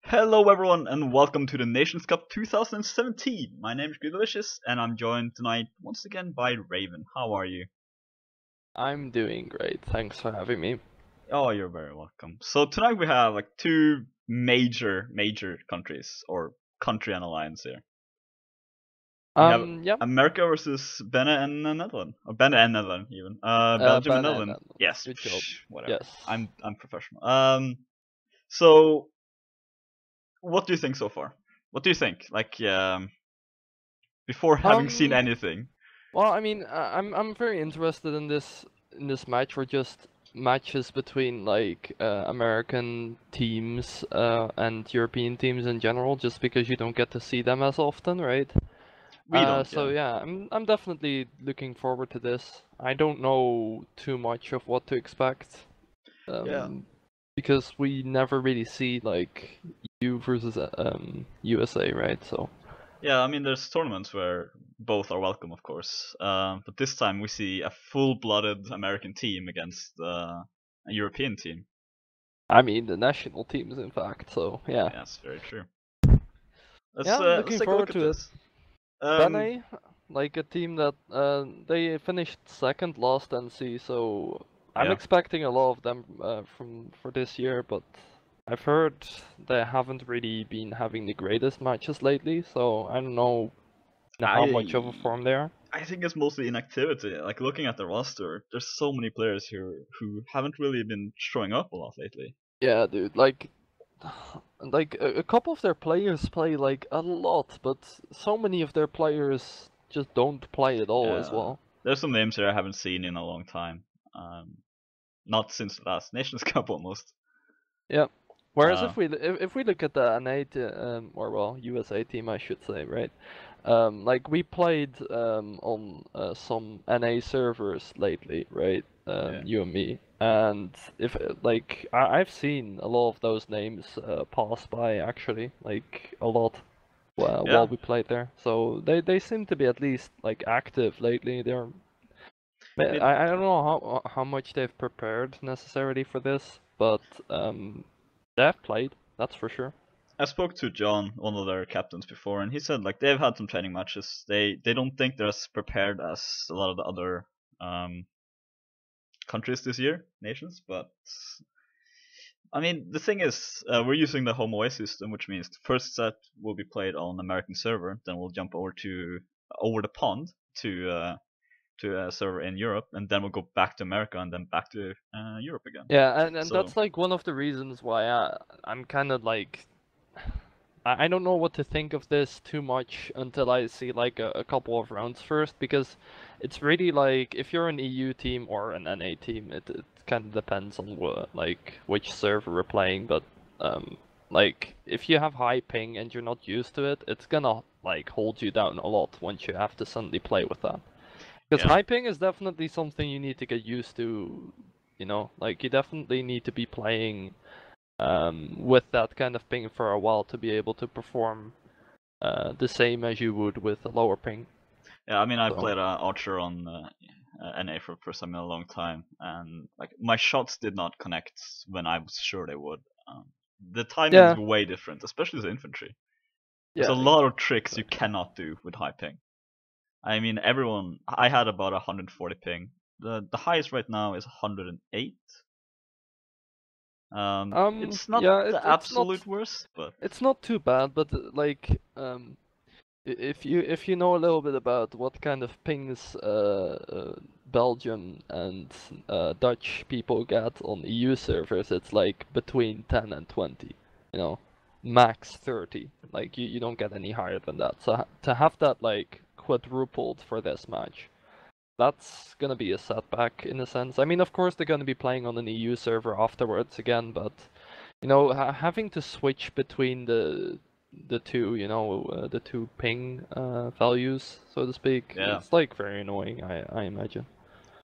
Hello everyone and welcome to the Nations Cup 2017. My name is Greedalicious and I'm joined tonight once again by Raven. How are you? I'm doing great. Thanks for having me. Oh, you're very welcome. So tonight we have like two major countries or country and alliance here. We have Yeah. America versus Benin and Netherlands, or Benin and Netherlands even. Belgium and Banana Netherlands. Netherlands. Yes, Good job. whatever. Yes. I'm professional. So what do you think so far? What do you think? Before having seen Um. anything. Well, I mean, I'm very interested in this match, or just matches between American teams and European teams in general, just because you don't get to see them as often, right? We don't, So yeah. yeah, I'm definitely looking forward to this. I don't know too much of what to expect. Yeah. Because we never really see like EU versus USA, right? So Yeah, I mean, there's tournaments where both are welcome, of course. But this time we see a full-blooded American team against a European team. I mean the national teams, in fact. So yeah, Yeah, that's very true. yeah, I'm Let's looking take a look forward at to it. this. Um, Bene, like a team that they finished second last NC, so I'm yeah, expecting a lot of them from for this year, but I've heard they haven't really been having the greatest matches lately, so I don't know how much of a I form they are. I think it's mostly inactivity. Like looking at the roster, there's so many players here who haven't really been showing up a lot lately. Yeah, dude, a couple of their players play like a lot, but so many of their players just don't play at all as Yeah, well. there's some names here I haven't seen in a long time. Um, Not since the last Nations Cup almost. Yeah. Whereas Uh, if we look at the NA or well USA team I should say, right? Like we played on some NA servers lately, right? yeah, You and me. And if like I've seen a lot of those names pass by actually, like a lot while yeah. we played there. So they seem to be at least like active lately. I mean, I don't know how much they've prepared necessarily for this, but they've played, that's for sure. I spoke to John, one of their captains, before, and he said like they've had some training matches. They don't think they're as prepared as a lot of the other um, countries this year, nations. But I mean, the thing is, we're using the home away system, which means the first set will be played on American server. Then we'll jump over the pond to a server in Europe, and then we'll go back to America and then back to Europe again. Yeah, and So that's like one of the reasons why I'm kind of like I don't know what to think of this too much until I see like a couple of rounds first, because it's really like if you're an EU team or an NA team, it kind of depends on like which server we're playing, but like if you have high ping and you're not used to it, it's gonna like hold you down a lot once you have to suddenly play with that. Because yeah, high ping is definitely something you need to get used to, like you definitely need to be playing with that kind of ping for a while to be able to perform the same as you would with a lower ping. yeah. I mean, I So played Archer on NA for first time in a long time, and like my shots did not connect when I was sure they would. The timing is yeah, way different, especially the infantry. There's a yeah, lot of tricks you exactly. cannot do with high ping. I mean, everyone. I had about 140 ping. The highest right now is 108. It's not Yeah, the absolute worst, but it's not too bad, but like if you know a little bit about what kind of pings Belgium and Dutch people get on EU servers, it's like between 10 and 20, you know, max 30. Like you don't get any higher than that. So to have that like quadrupled for this match, that's gonna be a setback in a sense. I mean, of course they're gonna be playing on an EU server afterwards again, but having to switch between the two, the two ping values, so to speak, yeah. it's like very annoying, I imagine.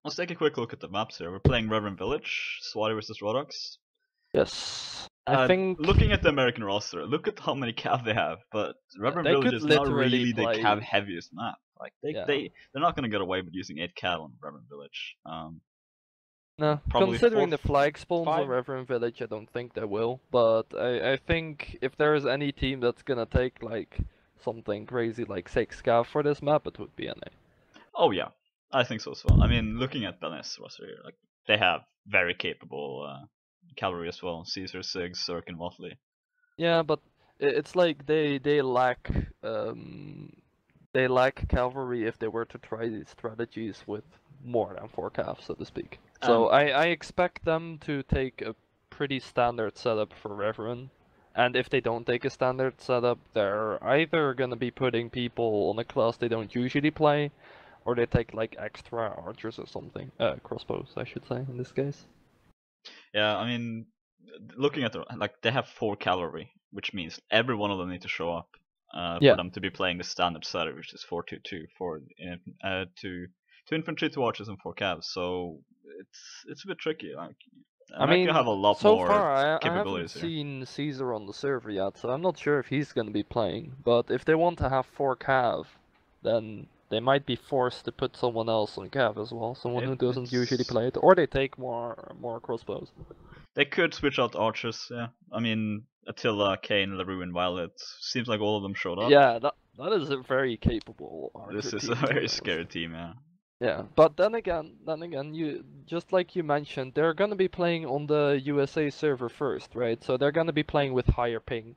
Let's take a quick look at the maps here. We're playing Reverend Village, Swati versus Rodox. Yes, I think Looking at the American roster, look at how many cav they have. But Reverend they Village could is not literally really the cav play. heaviest map. Like Yeah. they're not gonna get away with using 8 cav on Reverend Village. No, Probably considering the 4th, flag spawns on 5. Reverend Village, I don't think they will. But I think if there is any team that's gonna take like something crazy like 6 cav for this map, it would be NA. Oh yeah, I think so as well. I mean, looking at Benes roster here, like they have very capable cavalry as well. Caesar, Sig, Cirque, and Motley. Yeah, but it's like they lack cavalry if they were to try these strategies with more than 4 cav, so to speak. So I expect them to take a pretty standard setup for Reverend. And if they don't take a standard setup, they're either gonna be putting people on a class they don't usually play, or they take like extra archers or something. Crossbows, I should say, in this case. Yeah, I mean, looking at the like they have 4 cavalry, which means every one of them need to show up for Yeah. them to be playing the standard setup, which is 4-2-2 for two infantry, 2 archers, and 4 cavs. So it's a bit tricky. Like I America have mean, a lot so more far I haven't capabilities here. seen Caesar on the server yet, so I'm not sure if he's gonna be playing. But if they want to have 4 cav, then they might be forced to put someone else on cav as well, someone who doesn't usually play it, or they take more crossbows. They could switch out archers, yeah. I mean, Attila, Kane, LaRue, and Violet. Seems like all of them showed up. Yeah, that is a very capable archer This is team, a to be very honest. scary team, yeah. Yeah, but then again, you just like you mentioned, they're gonna be playing on the USA server first, right? So they're gonna be playing with higher ping,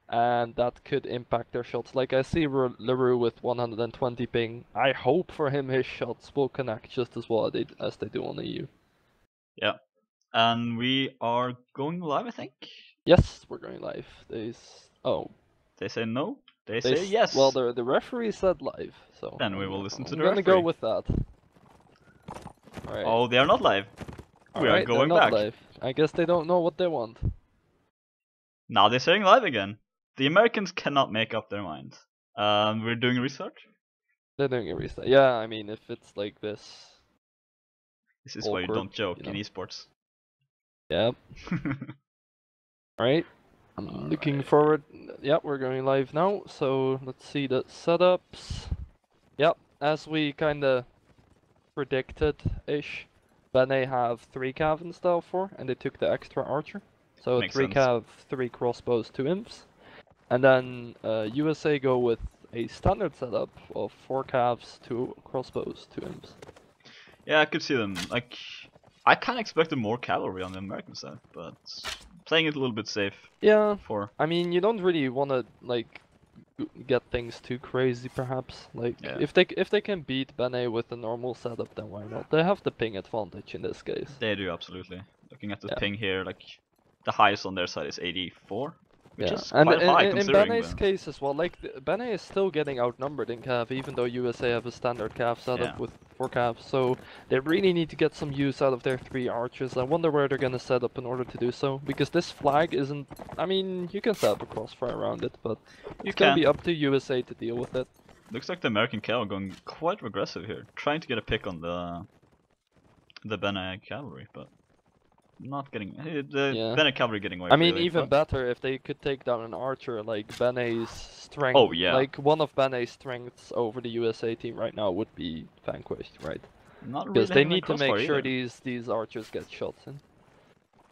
and that could impact their shots. Like I see LaRue with 120 ping. I hope for him his shots will connect just as well as they do on EU. Yeah. And we are going live, I think? Yes, we're going live. They say no? They they say yes! Well, the referee said live, so Then we will listen to the I'm gonna referee. go with that. All right. Oh, they are not live. We are going they're not back. live. I guess they don't know what they want. Now they're saying live again. The Americans cannot make up their minds. We're doing research. They're doing a restart. Yeah, I mean, if it's like this. This is why you don't joke you know. in esports. Yep. Alright. I'm looking forward. Yep, we're going live now. So let's see the setups. Yep, as we kinda predicted-ish, Bene have 3 cav instead of 4, and they took the extra archer. So Makes 3 sense. cav, 3 crossbows, 2 imps. And then USA go with a standard setup of 4 calves, 2 crossbows, 2 imps. Yeah, I could see them. Like, I kind of expected more cavalry on the American side, but playing it a little bit safe. Yeah, For I mean, you don't really want to like get things too crazy, perhaps. Like, yeah. if they can beat Bene with a normal setup, then why not? They have the ping advantage in this case. They do, absolutely. Looking at the ping here, like the highest on their side is 84. Which is and quite high in considering Bene's case as well, like Bene is still getting outnumbered in cav, even though USA have a standard cav setup with 4 calves. So they really need to get some use out of their 3 archers. I wonder where they're gonna set up in order to do so, because this flag isn't. I mean, you can set up a crossfire around it, but it's gonna be up to USA to deal with it. Looks like the American cav are going quite aggressive here, trying to get a pick on the Bene cavalry, but. Not getting Bene cavalry getting away. I mean, even better if they could take down an archer like Bene's strength. Oh yeah. Like one of Bene's strengths over the USA team right now would be vanquished, right? Not really. Because they need to make sure either. these archers get shots in.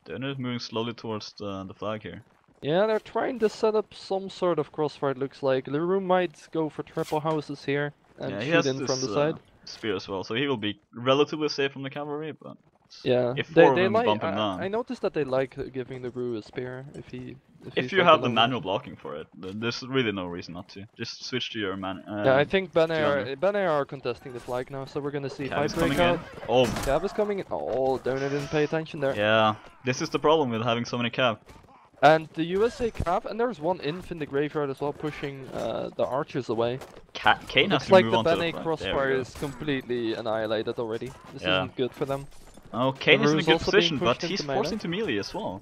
They're just moving slowly towards the flag here. Yeah, they're trying to set up some sort of crossfire. It looks like LaRue might go for triple houses here and shoot in from the side. Spear as well, so he will be relatively safe from the cavalry, but. Yeah, if they like. Bump him down. I noticed that they like giving LaRue a spear if you have the manual blocking for it. There's really no reason not to. Just switch to your man. Yeah, I think Bene are contesting the flag now, so we're gonna see fight break out. Oh, Cav is coming in. Oh, Donut didn't pay attention there. Yeah, this is the problem with having so many cav. And the USA cav, and there's one inf in the graveyard as well, pushing the archers away. Kane has to like move the on to Bene crossfire is completely annihilated already. This isn't good for them. Oh, Kane is in a good position, but he's forced into melee as well.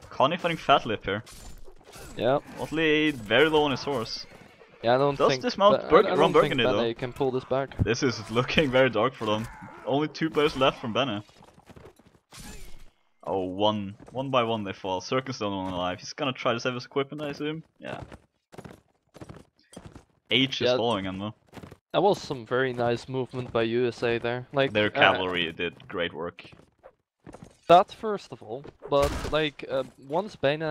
Connie fighting Fat Lip here. Yeah. Motley very low on his horse. Yeah, I don't think Bene can pull this back. This is looking very dark for them. Only 2 players left from Bene. Oh, one by one they fall. Circus the only one alive. He's gonna try to save his equipment, I assume. Yeah. H is following him though. That was some very nice movement by USA there. Like their cavalry did great work. That first of all, but like once Bene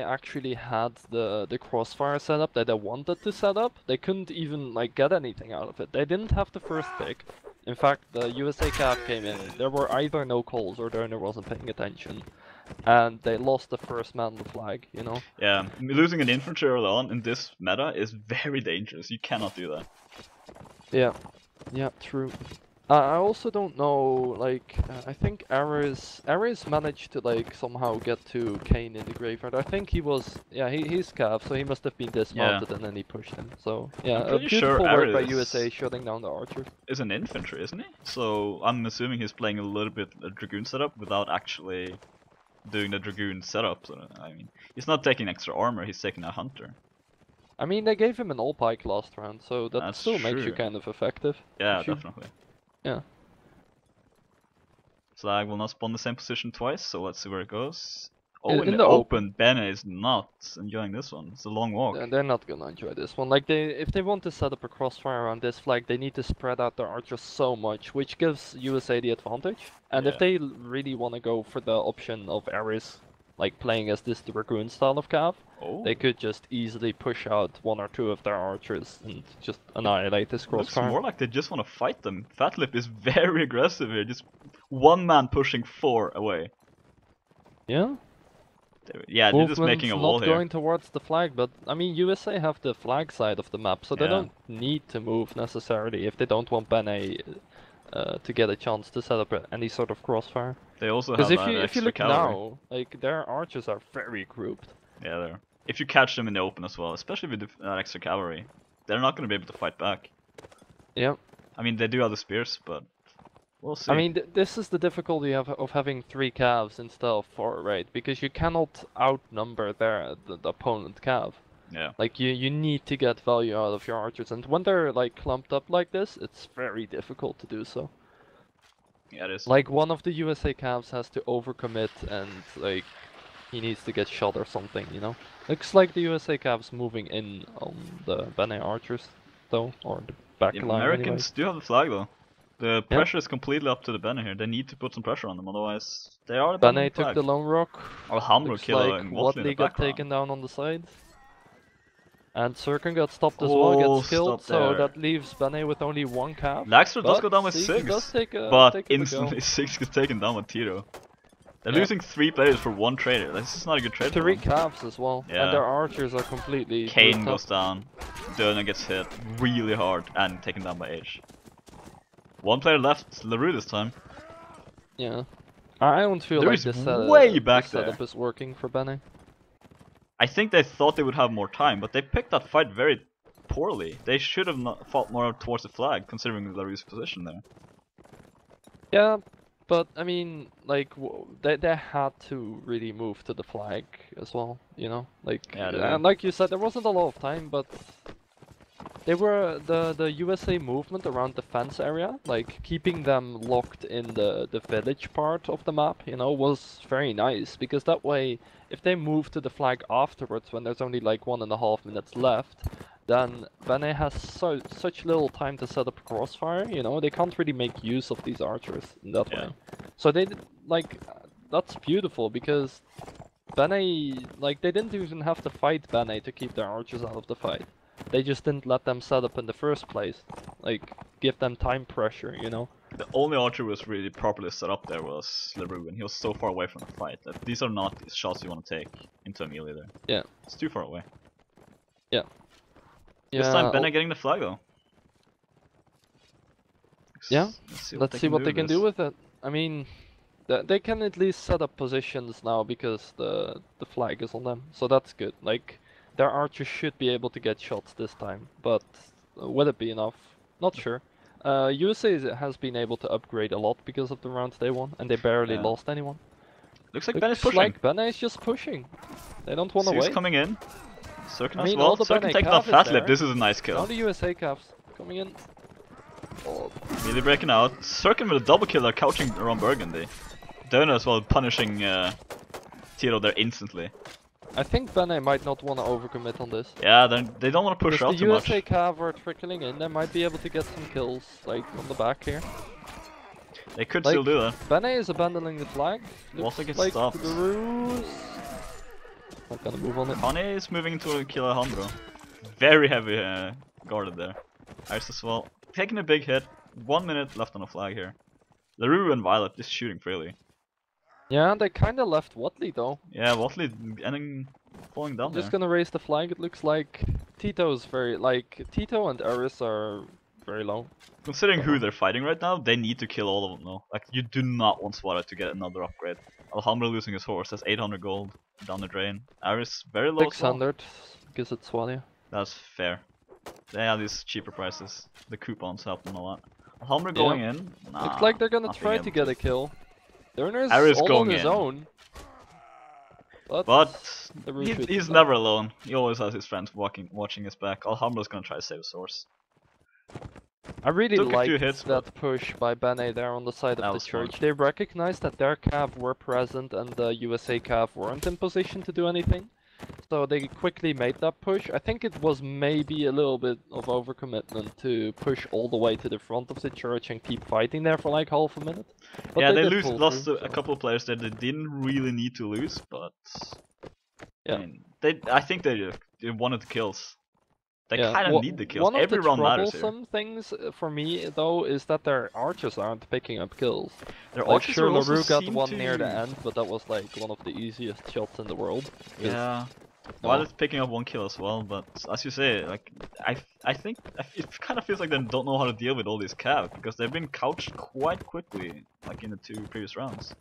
actually had the crossfire setup that they wanted to set up, they couldn't even like get anything out of it. They didn't have the first pick. In fact, the USA Cav came in. There were either no calls or the owner wasn't paying attention, and they lost the first man on the flag. You know. Yeah, losing an infantry early on in this meta is very dangerous. You cannot do that. Yeah, yeah, true. I also don't know, like, I think Ares managed to, like, somehow get to Kane in the graveyard. I think he was, yeah, he's Cav, so he must have been dismounted and then he pushed him. So, yeah, I'm a pretty beautiful sure work by Ares USA shutting down the archers. is an infantry, isn't he? So I'm assuming he's playing a little bit a Dragoon setup without actually doing the Dragoon setup. So, I mean, he's not taking extra armor, he's taking a Hunter. I mean, they gave him an all-pike last round, so that That's still makes you true. kind of effective. Yeah, definitely. Yeah. Slag will not spawn the same position twice, so let's see where it goes. Oh, In in the open, Bene is not enjoying this one. It's a long walk. They're not gonna enjoy this one. Like if they want to set up a crossfire around this flag, they need to spread out their archers so much, which gives USA the advantage. And if they really want to go for the option of Ares, like playing as this Dragoon style of Cav, they could just easily push out one or two of their archers and just annihilate this crossfire. Looks more like they just want to fight them. Fatlip is very aggressive here, just one man pushing 4 away. Yeah. Yeah, they're just making a wall not here. going towards the flag, but I mean USA have the flag side of the map, so they don't need to move necessarily if they don't want Bene to get a chance to set up any sort of crossfire. They also have if you look cavalry. now, like their archers are very grouped. Yeah, they're. If you catch them in the open as well, especially with that extra cavalry, they're not going to be able to fight back. Yeah. I mean, they do have the spears, but we'll see. I mean, this is the difficulty of having 3 calves instead of 4, right? Because you cannot outnumber the opponent cav. Yeah. Like you need to get value out of your archers, and when they're like clumped up like this, it's very difficult to do so. Yeah, it is. Like one of the USA calves has to overcommit and like he needs to get shot or something, you know? Looks like the USA calves moving in on the Bene archers though, or the back The line Americans do have the flag though. The Yeah. pressure is completely up to the Bene here. They need to put some pressure on them, otherwise they are Bene took the lone rock. Alhambra Looks killer like and Watley in the Watley got background. taken down on the side. And Circun got stopped as well, gets killed, stopped so there. that leaves Bene with only 1 calf. Laxter does But go down with Siege 6, does take a, but take a go. instantly 6 gets taken down with Tito. They're Yeah. losing 3 players for 1 trader. This is not a good trade for 3 them. calves as well, Yeah. and their archers are completely Kane grouped goes up. down, Döner gets hit really hard and taken down by H. 1 player left, LaRue this time. Yeah. I don't feel There like is this way back this setup there. is working for Bene. I think they thought they would have more time, but they picked that fight very poorly. They should have not fought more towards the flag, considering LaRue's position there. Yeah, but I mean, like, they had to really move to the flag as well, you know? Like, Yeah, they and did. like you said, there wasn't a lot of time, but they were the USA movement around the fence area, like keeping them locked in the village part of the map, you know, was very nice, because that way, if they move to the flag afterwards when there's only like 1.5 minutes left, then Bene has such little time to set up a crossfire, you know, they can't really make use of these archers in that way. So they like, that's beautiful, because Bene, like, they didn't even have to fight Bene to keep their archers out of the fight. They just didn't let them set up in the first place. Like, give them time pressure, you know? The only archer who was really properly set up there was LaRue, and he was so far away from the fight that these are not shots you want to take into a melee there. Yeah. It's too far away. Yeah. This time Bene getting the flag though. Yeah, Let's see what they can do with it. I mean, they can at least set up positions now because the flag is on them, so that's good. Like, their archers should be able to get shots this time, but will it be enough? Not sure. USA has been able to upgrade a lot because of the rounds they won, and they barely lost anyone. Looks like Bene's Looks pushing. like Bene is just pushing. They don't want to Siege's wait. coming in. Circun I as mean, well. all the Circun Bene taking down Cav is Fatlip. there. This is a nice kill. Now the USA calves coming in. Oh. Really breaking out. Circun with a double kill there, couching around Burgundy. Döner as well, punishing Tito there instantly. I think Bene might not want to overcommit on this. Yeah, they don't want to push Because out the too much. USA Cav are trickling in, they might be able to get some kills, like, on the back here. They could Like, still do that. Bene is abandoning the flag. Watley gets like stopped. the rules. Not gonna move on it. Kane is moving to kill Alejandro. Very heavy guarded there. Iris as well. Taking a big hit. 1 minute left on the flag here. LaRue and Violet just shooting freely. Yeah, they kinda left Watley though. Yeah, Watley ending falling down I'm there. just gonna raise the flag. It looks like Tito's Tito and Eris are very low. Considering who they're fighting right now, they need to kill all of them though. Like, you do not want Swara to get another upgrade. Alhambra losing his horse, that's 800 gold down the drain. Aris very low as well. 600 because it's Swalia. That's fair. They have these cheaper prices. The coupons help them a lot. Alhambra going in. Nah, Looks like they're gonna nothing try to able get a kill. Durner's Aris all going on his in. own. But the Rue shoots he's him never alone. He always has his friends watching his back. Alhambra's gonna try to save his horse. I really Took a few liked hits, that push by Bene there on the side That of the was fun. church. They recognized that their cav were present and the USA cav weren't in position to do anything. So they quickly made that push. I think it was maybe a little bit of overcommitment to push all the way to the front of the church and keep fighting there for like half a minute. But Yeah, they did pull lost through, a couple of players that they didn't really need to lose, but Yeah. I mean, I think they wanted the kills. They Yeah, kind of need the kills. One of Every the round matters here. troublesome things for me though is that their archers aren't picking up kills. Their Like archers sure, also LaRue got seem one to... near the end, but that was like one of the easiest shots in the world. Yeah. No. Violet's picking up one kill as well, but as you say, like I think it kind of feels like they don't know how to deal with all these cav because they've been couched quite quickly, like in the 2 previous rounds.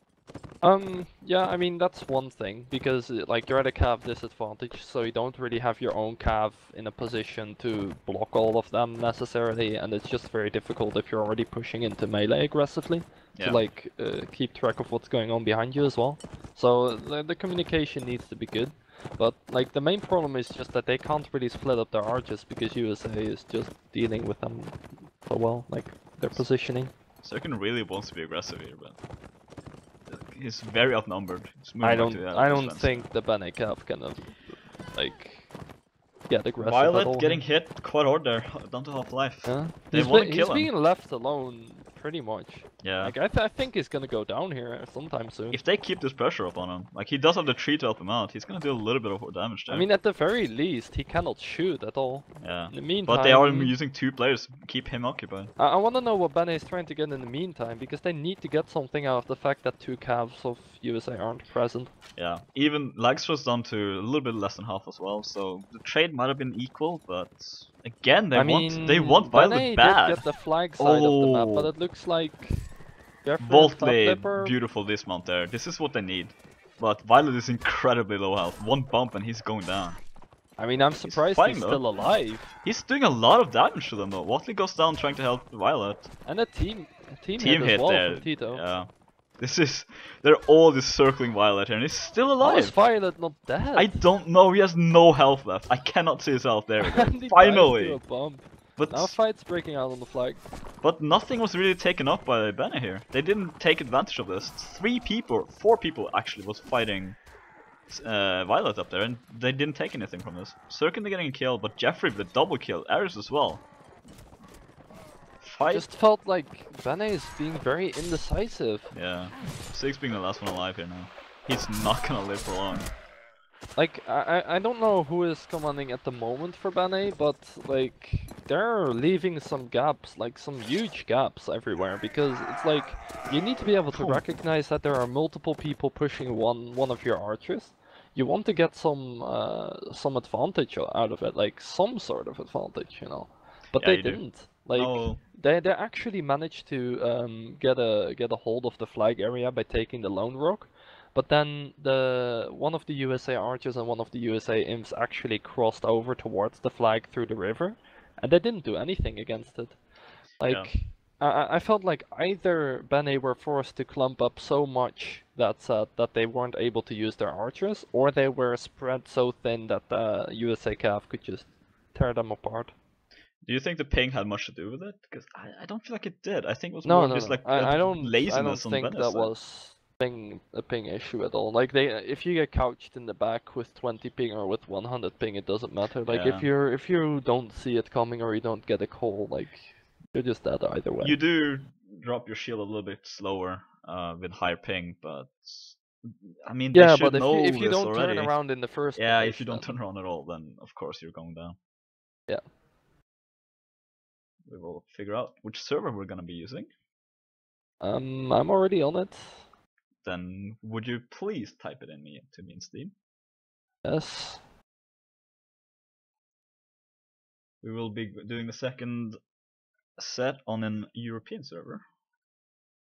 Yeah, I mean that's one thing because like you're at a cav disadvantage, so you don't really have your own cav in a position to block all of them necessarily, and it's just very difficult if you're already pushing into melee aggressively Yeah. to like keep track of what's going on behind you as well. So the communication needs to be good. But like the main problem is just that they can't really split up their archers because USA is just dealing with them so well, like their positioning. Sirkin really wants to be aggressive here, but he's very outnumbered. He's moving I back don't to the I don't defense. think the Bene Cav can like get aggressive at Violet all. getting hit quite hard there, down to half life. Yeah. They He's, wanna he's kill him. being left alone pretty much. Yeah. Like I think he's gonna go down here sometime soon. If they keep this pressure up on him, like he does have the tree to help him out, he's gonna do a little bit of damage there. I mean, at the very least, he cannot shoot at all. yeah. In the meantime, But they are using 2 players to keep him occupied. I want to know what Bene is trying to get in the meantime, because they need to get something out of the fact that 2 calves of USA aren't present. Yeah. Even Lagstra's down to a little bit less than half as well, so the trade might have been equal, but again they want Violet Bene bad. did get the flag side of the map, but Oh. it looks like Jeffrey Voltley, and Toplipper- beautiful dismount there. This is what they need. But Violet is incredibly low health. One bump and he's going down. I mean, I'm surprised fighting, he's though. still alive. He's doing a lot of damage to them though. Watley goes down trying to help Violet. And a team Team hit as hit well there. from Tito. Yeah. They're all just circling Violet here and he's still How is alive. Violet not dead? I don't know, he has no health left. I cannot see his health. There we go. And he dies to Finally. a bump. But Now fight's breaking out on the flag. But nothing was really taken up by Bene here. They didn't take advantage of this. 4 people actually was fighting Violet up there, and they didn't take anything from this. Sirkin getting a kill, but Jeffrey with a double kill. Ares as well. Fight. Just felt like Bene is being very indecisive. Yeah. 6 being the last one alive here now. He's not gonna live for long. Like, I don't know who is commanding at the moment for Bene, but like, they're leaving some gaps, like some huge gaps everywhere, because it's like, you need to be able to recognize that there are multiple people pushing one of your archers. You want to get some advantage out of it, like some sort of advantage, you know. But Yeah, they you do. didn't. Like, No. they actually managed to get a hold of the flag area by taking the lone rock. But then one of the USA archers and one of the USA imps actually crossed over towards the flag through the river, and they didn't do anything against it. Like, I felt like either Bene were forced to clump up so much that they weren't able to use their archers, or they were spread so thin that the USA cav could just tear them apart. Do you think the ping had much to do with it? Because I don't feel like it did. I think it was No, more just like I don't laziness on think Bene's that side. was a ping issue at all. Like if you get couched in the back with 20 ping or with 100 ping, it doesn't matter. Like Yeah. if you don't see it coming or you don't get a call, like you're just dead either way. You do drop your shield a little bit slower with higher ping, but I mean they Yeah, should but if know you this don't turn already. around in the first Yeah, place, if you don't then turn around at all, then of course you're going down. yeah. We will figure out which server we're gonna be using. I'm already on it. Then would you please type it to me in Steam? Yes. We will be doing the second set on an European server.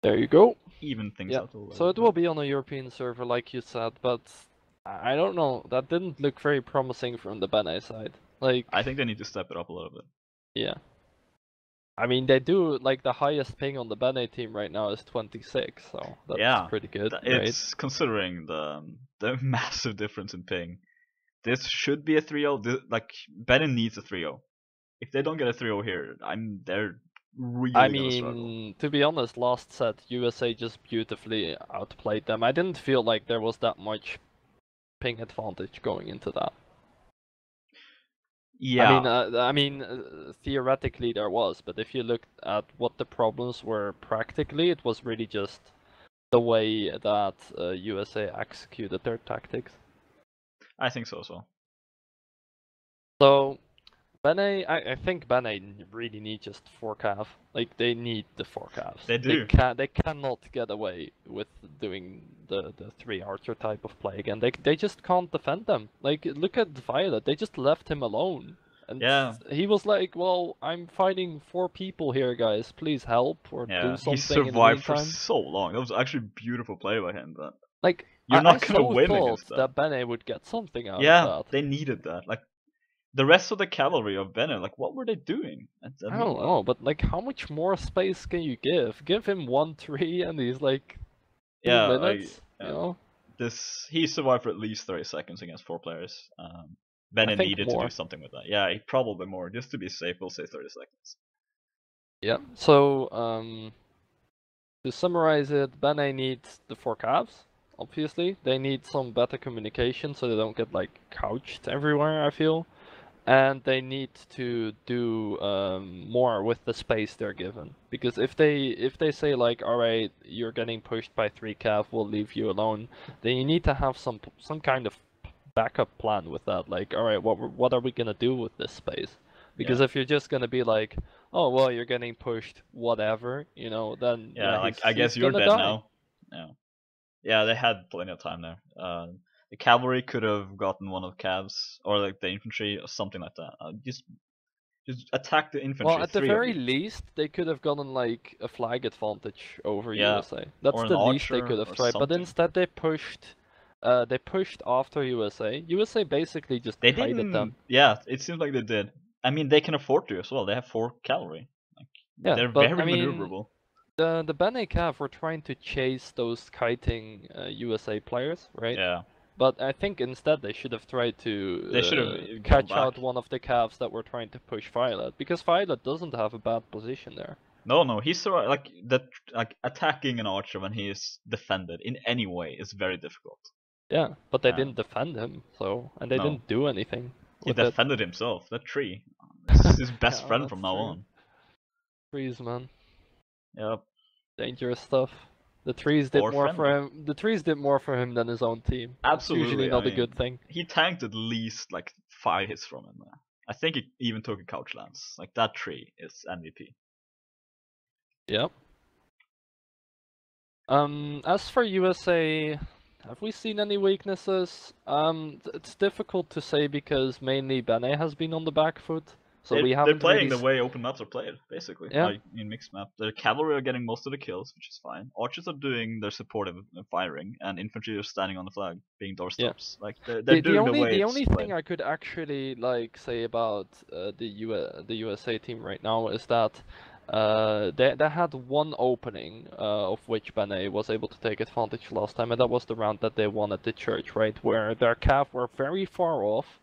There you go. Even things Yeah. out a little So it bit. will be on a European server, like you said, but I don't know. That didn't look very promising from the Bene side. Like, I think they need to step it up a little bit. yeah. I mean, they do, like, the highest ping on the Bene team right now is 26, so that's pretty good, right? It's considering the massive difference in ping. This should be a 3-0. Like Benin needs a 3-0. If they don't get a 3-0 here, they're really I gonna struggle. mean, to be honest, last set USA just beautifully outplayed them. I didn't feel like there was that much ping advantage going into that. Yeah, I mean, theoretically there was, but if you looked at what the problems were practically, it was really just the way that USA executed their tactics. I think so. So Bene, I think Bene really need just 4 cav. Like they need the 4 cavs. They do. They cannot get away with doing the 3 archer type of play again. They just can't defend them. Like look at Violet, they just left him alone. And Yeah. he was like, well, I'm fighting 4 people here, guys. Please help or do something He survived for so long. That was actually a beautiful play by him. But like you're not gonna so win thought against that Bene would get something out of Yeah, that. they needed that. Like the rest of the cavalry of Benin, like what were they doing? I don't know, but like how much more space can you give? Give him 1 tree and he's like 2 minutes, you know? He survived for at least 30 seconds against 4 players. Benin needed to do something with that. Yeah, probably more. Just to be safe, we'll say 30 seconds. Yeah, so to summarize it, Benin needs the 4 cavs, obviously. They need some better communication so they don't get like couched everywhere, I feel. And they need to do more with the space they're given. Because if they say like, all right, you're getting pushed by 3 cav, we'll leave you alone, then you need to have some kind of backup plan with that. Like, all right, what are we gonna do with this space? Because if you're just gonna be like, oh well, you're getting pushed, whatever, you know, then I guess you're dead now. Yeah, they had plenty of time there. The cavalry could have gotten one of the cavs, or like the infantry, or something like that. Just attack the infantry. Well, at the very least, they could have gotten like a flag advantage over USA. That's the least they could have tried. But instead, they pushed after USA. USA basically just kited them. Yeah, it seems like they did. I mean, they can afford to as well. They have 4 cavalry. Like, yeah, they're but, very maneuverable. The Bene Cav were trying to chase those kiting USA players, right? Yeah. But I think instead they should have tried to catch out one of the Cavs that were trying to push Violet, because Violet doesn't have a bad position there. No, he's like attacking an archer when he is defended in any way is very difficult. Yeah, but they didn't defend him, and they didn't do anything. He defended himself. That tree is his best friend from now on. Trees, man. Yep. Dangerous stuff. The trees did more for him. The trees did more for him than his own team. Absolutely, it's usually not a good thing. He tanked at least like 5 hits from him. I think he even took a couch lance. Like that tree is MVP. Yep. As for USA, have we seen any weaknesses? It's difficult to say because mainly Bene has been on the back foot. So they're playing the way open maps are played, basically. Yeah. In mixed map, the cavalry are getting most of the kills, which is fine. Archers are doing their supportive firing, and infantry are standing on the flag, being doorstops. Yeah. Like they're doing the way. The only thing I could actually like say about the USA team right now is that they had one opening of which Bene was able to take advantage last time, and that was the round that they won at the church, right, where their cav were very far off.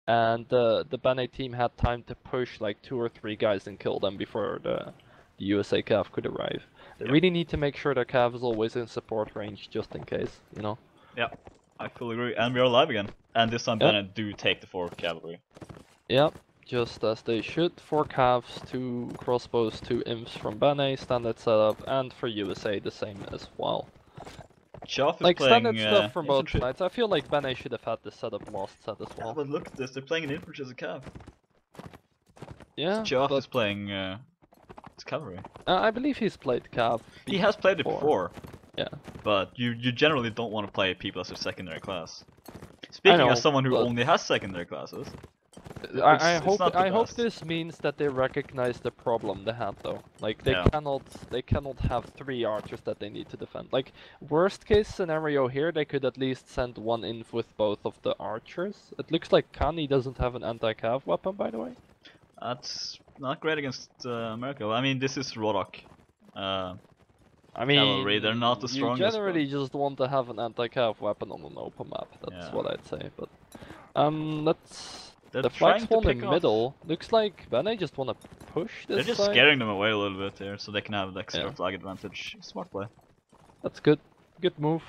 And the Bene team had time to push like 2 or 3 guys and kill them before the USA cav could arrive. They really need to make sure their cav is always in support range, just in case, you know? Yeah, I fully agree. And we are alive again. And this time Bene do take the 4 cavalry. Yep, just as they should. 4 calves, 2 crossbows, 2 imps from Bene, standard setup, and for USA the same as well. Choff is Like playing standard stuff from both infantry. sides. I feel like Bene should have had this setup last set as Yeah, well. but look at this, they're playing an infantry as a cav. Yeah, Choff but is playing it's cavalry. I believe he's played cav. He has played it before. Yeah. But you generally don't want to play people as their secondary class. Speaking know, as someone who but- only has secondary classes. I it's not the hope best. this means that they recognize the problem they have though. Like they Yeah. cannot have 3 archers that they need to defend. Like worst case scenario here, they could at least send 1 inf with both of the archers. It looks like Kani doesn't have an anti-cav weapon, by the way. That's not great against America. I mean, this is Rodok. I mean, Cavalry, they're not the you strongest, generally just want to have an anti-cav weapon on an open map. That's Yeah. what I'd say. But let's. They're The trying flag to spawn pick in off. middle. Looks like Bene just wanna push this They're just side. scaring them away a little bit here, so they can have the extra Yeah. flag advantage. Smart play. That's good. Good move.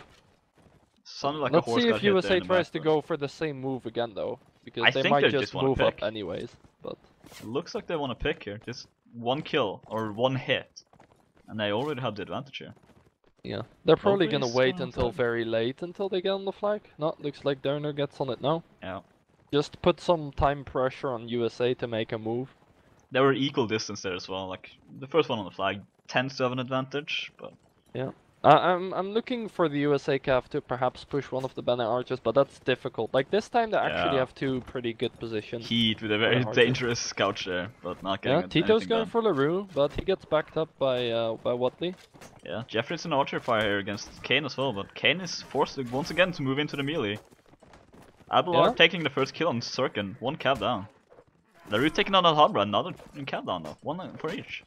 Sounded like Let's a horse see got if hit there USA in the tries back, to but go for the same move again though, because I they think might they just just wanna move up pick. anyways. But it looks like they want to pick here. Just 1 kill or 1 hit, and they already have the advantage here. yeah, they're probably gonna Nobody's wait gonna until flag. very late until they get on the flag. No, looks like Derner gets on it now. Yeah. Just put some time pressure on USA to make a move. They were equal distance there as well. Like the first one on the flag tends to have an advantage, but I'm looking for the USA cav to perhaps push one of the Bene archers, but that's difficult. Like this time they actually Yeah. have 2 pretty good positions. Heat with a very archers. dangerous couch there, but not getting Yeah, Tito's anything going done. for LaRue, but he gets backed up by Watley. Yeah, Jeffrey's an archer fire here against Kane as well, but Kane is forced once again to move into the melee. Abelard Yeah. taking the first kill on Sirkin, 1 cav down. LaRue taking on Alhambra, another cav down though, 1 for each.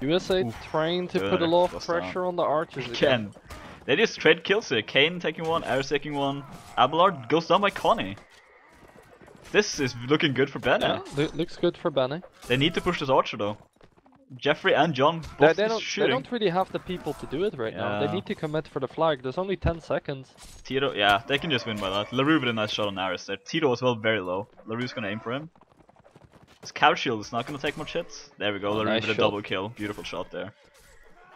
USA Oof. trying to Good, put a lot of goes pressure down. on the archers Again. They just trade kills here. Kane taking 1, Aris taking 1. Abelard goes down by Connie. This is looking good for Bene. Yeah, looks good for Bene. They need to push this archer though. Jeffrey and John They, both they is don't shooting. really have the people to do it right now. They Yeah. need to commit for the flag. There's only 10 seconds. Tito, yeah, they can just win by that. LaRue with a nice shot on Aris there. Tito as well, very low. LaRue's gonna aim for him. His cow shield is not gonna take much hits. There we go, LaRue nice with a shot. double kill. Beautiful shot there.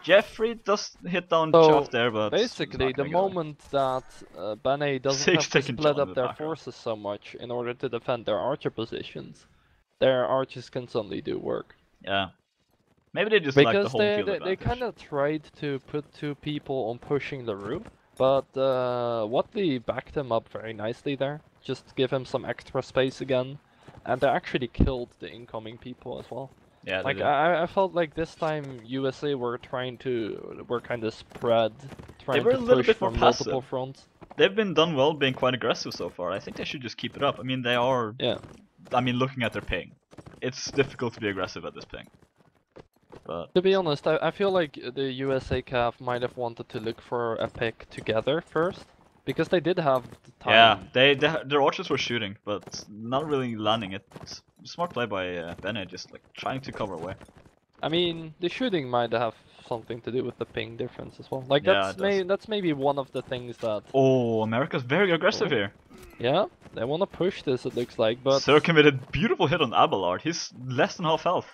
Jeffrey does hit down So, Choff there, but it's Basically, not the gonna get away. moment that Bene doesn't Six have to taking split John in up the their back row. forces so much in order to defend their archer positions, their archers can suddenly do work. Yeah. Maybe they just like the Because home field they advantage. kind of tried to put 2 people on pushing LaRue, but Watley backed him up very nicely there. Just give him some extra space again, and they actually killed the incoming people as well. Yeah, they Like did. I felt like this time USA were kind of spread, trying were a to little push bit more from multiple passive. fronts. They've been done well being quite aggressive so far. I think they should just keep it up. I mean, they are... Yeah. I mean, looking at their ping. It's difficult to be aggressive at this ping. But... To be honest, I feel like the USA CAF might have wanted to look for a pick together first, because they did have the time. Yeah, their archers were shooting, but not really landing it. It's smart play by Bene, just like trying to cover away. I mean, the shooting might have something to do with the ping difference as well. Like Yeah, that's maybe one of the things that. Oh, America's very aggressive Oh. here. Yeah, they want to push this. It looks like, but Sir committed beautiful hit on Abelard. He's less than half health.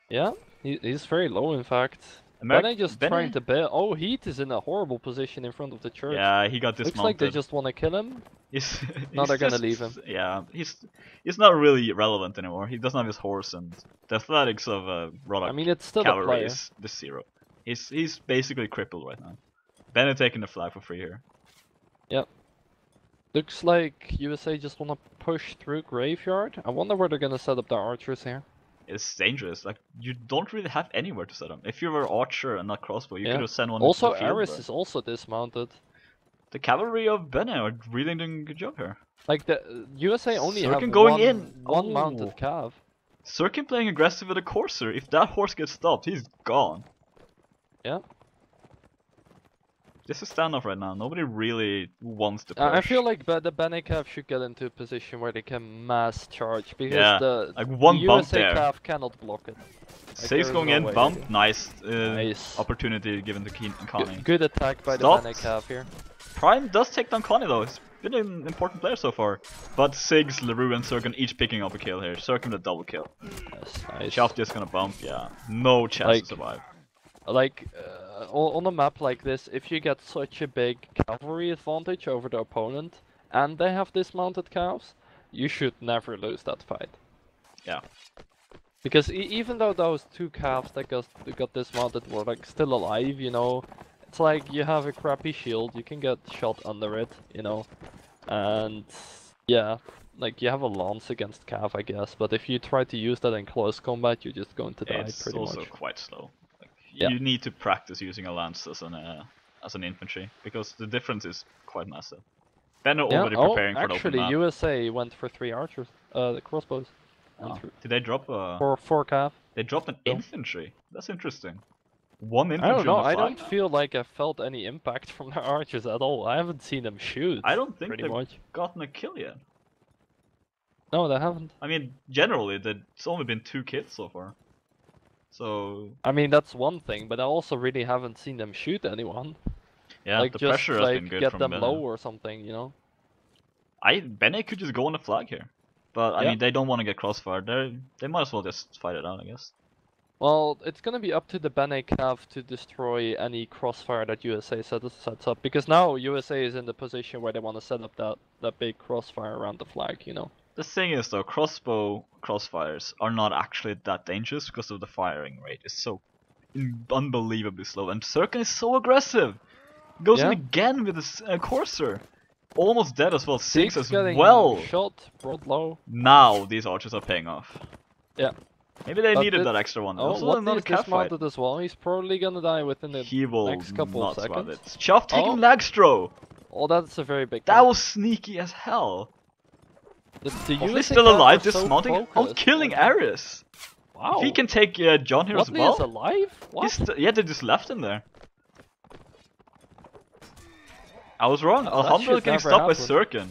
yeah, he's very low in fact. Ameri- Bene just Bene- trying to bail. Oh, Heat is in a horrible position in front of the church. Yeah, he got Looks dismounted. like they just want to kill him. He's, Now he's they're gonna just- leave him. Yeah, he's not really relevant anymore. He doesn't have his horse, and the athletics of Rodok I mean, it's still a cavalry player. is the 0. He's basically crippled right now. Bene taking the flag for free here. Looks like USA just want to push through Graveyard. I wonder where they're gonna set up their archers here. It's dangerous. Like you don't really have anywhere to set them. If you were archer and not crossbow, you Yeah. could have sent one. Also, into the field, Aris but is also dismounted. the cavalry of Bene are really doing a good job here. Like the USA only Sirkin have going one, in. one Oh. mounted cav. Sirkin playing aggressive with a courser. If that horse gets stopped, he's gone. Yeah. This is standoff right now. Nobody really wants to push. I feel like the Bene cav should get into a position where they can mass charge because Yeah, the, like one the bump USA there. cav cannot block it. Saves there's going no in, way bump, they nice, Nice. opportunity given to Connie. Good attack by the Stopped. Bene cav here. Prime does take down Connie though. He's been an important player so far. But Siggs, LaRue, and Circun each picking up a kill here. Circun the double kill. Yes, nice. Shaft is gonna bump, yeah. No chance to survive. On a map like this, if you get such a big cavalry advantage over the opponent, and they have dismounted calves, you should never lose that fight. Yeah. Because even though those two calves that got dismounted were like still alive, you know, it's like you have a crappy shield, you can get shot under it, you know, and yeah, like you have a lance against cav, I guess, but if you try to use that in close combat, you're just going to die pretty much. It's also quite slow. Like, yeah. You need to practice using a lance as an infantry because the difference is quite massive. Ben are already preparing for the open map. Actually, USA went for 3 archers, the crossbows. Did they drop four cav? They dropped an infantry. That's interesting. One infantry I don't know. on the I flag? don't feel like I felt any impact from the archers at all. I haven't seen them shoot. I don't think they've gotten a kill yet. No, they haven't. I mean, generally, it's only been 2 kills so far. So. I mean, that's one thing, but I also really haven't seen them shoot anyone. Yeah, like, the just, pressure has been good get from them Bene. low or something, you know. Bene could just go on the flag here, but I mean, they don't want to get crossfired. They might as well just fight it out, I guess. Well, it's gonna be up to the Bene Cav to destroy any crossfire that USA sets up, because now USA is in the position where they want to set up that big crossfire around the flag, you know. The thing is though, crossbow crossfires are not actually that dangerous because of the firing rate. It's so unbelievably slow, and Circun is so aggressive. Goes in again with his courser. Almost dead as well. Siggs as well. Shot, brought low. Now these archers are paying off. Yeah. Maybe they needed that extra one. Watley's dismounted as well. He's probably gonna die within the next couple of seconds. Chuff taking Lagstro! Oh, that's a very big That was sneaky as hell. He's still alive, dismounting on killing Ares. Wow. If he can take John here as well. Is alive? What? Yeah, they just left him there. I was wrong. Alhambra getting stopped by Circun.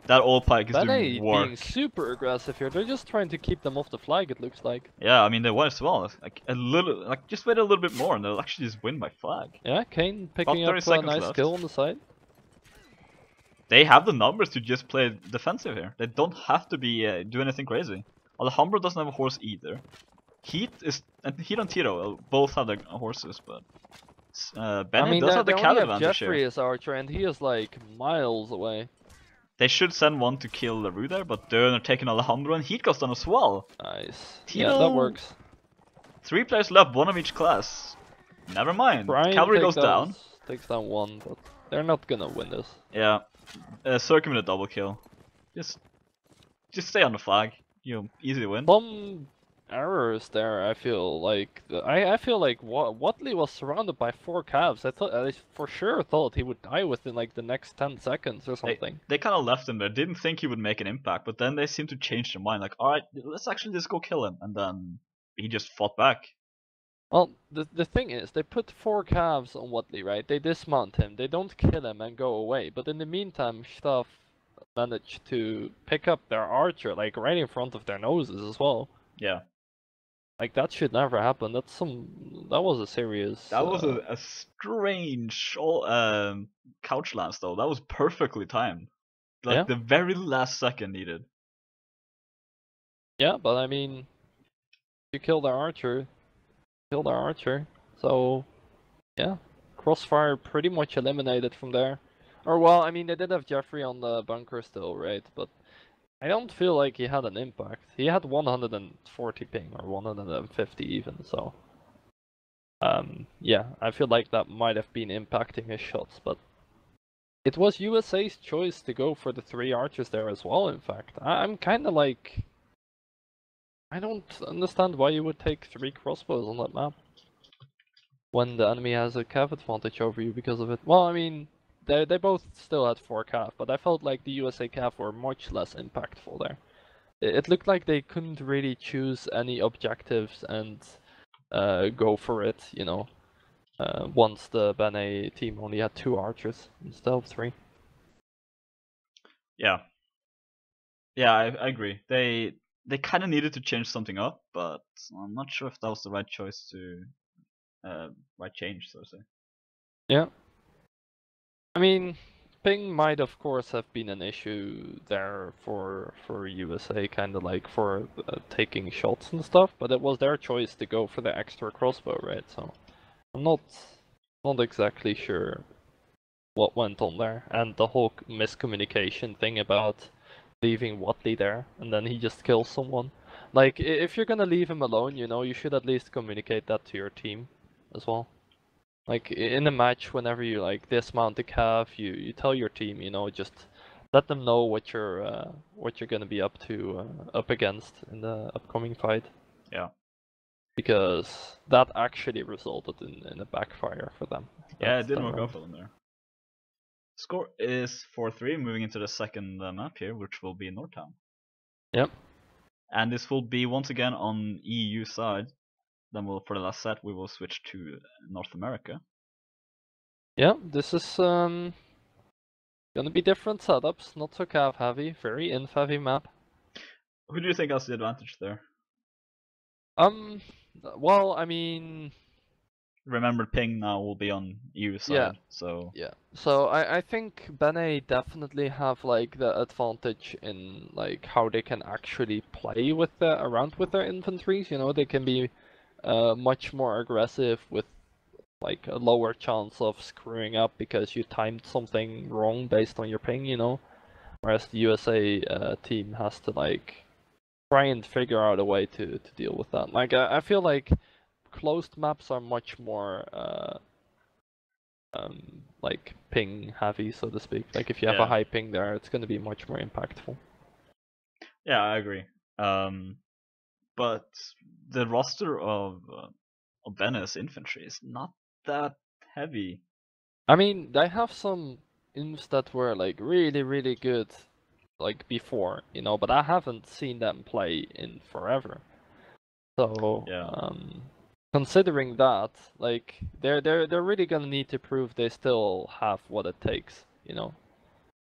That old pike is doing work. Being super aggressive here. They're just trying to keep them off the flag, it looks like. Yeah, I mean they were as well. Like a little, like just wait a little bit more, and they'll actually just win by flag. Yeah, Kane picking up a nice kill on the side. They have the numbers to just play defensive here. They don't have to be do anything crazy. Alhambra doesn't have a horse either. Heat and Tiro both have their horses, but Bene does have the cav advantage Jeffrey here. is archer, and he is like miles away. They should send one to kill LaRue there, but they're taking Alejandro, and Heat goes down as well. Nice. Tito, yeah, that works. 3 players left, 1 of each class. Never mind. Brian Cavalry goes down. Takes down 1, but they're not gonna win this. Yeah. Circun with a double kill. Just stay on the flag. Easy win. Some errors there. I feel like Watley was surrounded by 4 calves. I for sure thought he would die within like the next 10 seconds or something. They kind of left him there. Didn't think he would make an impact, but then they seemed to change their mind. Like, all right, let's actually just go kill him, and then he just fought back. Well, the thing is, they put 4 calves on Watley, right? They dismount him. They don't kill him and go away. But in the meantime, Staff managed to pick up their archer, like right in front of their noses as well. Yeah. Like that should never happen. That was a serious. That was a strange couch lance though. That was perfectly timed. Like the very last second needed. Yeah, but I mean, you kill their archer. So, yeah, crossfire pretty much eliminated from there. Or well, I mean, they did have Jeffrey on the bunker still, right? But I don't feel like he had an impact. He had 140 ping or 150 even, so yeah, I feel like that might have been impacting his shots, but it was USA's choice to go for the 3 archers there as well. In fact, I'm kind of like, I don't understand why you would take 3 crossbows on that map when the enemy has a cav advantage over you because of it. Well, I mean, they both still had 4 cav, but I felt like the USA cav were much less impactful there. It looked like they couldn't really choose any objectives and go for it, you know, once the Bene team only had 2 archers instead of 3. Yeah. Yeah, I agree. They kind of needed to change something up, but I'm not sure if that was the right choice to right change, so to say. Yeah. I mean, ping might of course have been an issue there for USA, kind of like for taking shots and stuff, but it was their choice to go for the extra crossbow, right? So I'm not exactly sure what went on there, and the whole miscommunication thing about leaving Watley there and then he just kills someone. Like if you're gonna leave him alone, you know, you should at least communicate that to your team as well. Like in a match, whenever you like dismount the cav, you tell your team, you know, just let them know what you're gonna be up to, up against in the upcoming fight. Yeah. Because that actually resulted in a backfire for them. Yeah, it didn't work out for them there. Score is 4-3, moving into the second map here, which will be Northtown. Yep. And this will be once again on EU side. Then for the last set we will switch to North America. Yeah, this is gonna be different setups, not so cav heavy, very inf heavy map. Who do you think has the advantage there? Well, I mean, remember ping now will be on EU side, yeah. so yeah. So I think Bene definitely have like the advantage in like how they can actually play with around with their inventories. You know, they can be much more aggressive with like a lower chance of screwing up because you timed something wrong based on your ping. You know, whereas the USA team has to like try and figure out a way to deal with that. Like I feel like closed maps are much more like ping heavy, so to speak. Like if you have a high ping there, it's going to be much more impactful. Yeah, I agree. But the roster of Benes infantry is not that heavy. I mean, they have some imps that were like really good like before, you know, but I haven't seen them play in forever. So considering that, like they're really gonna need to prove they still have what it takes, you know.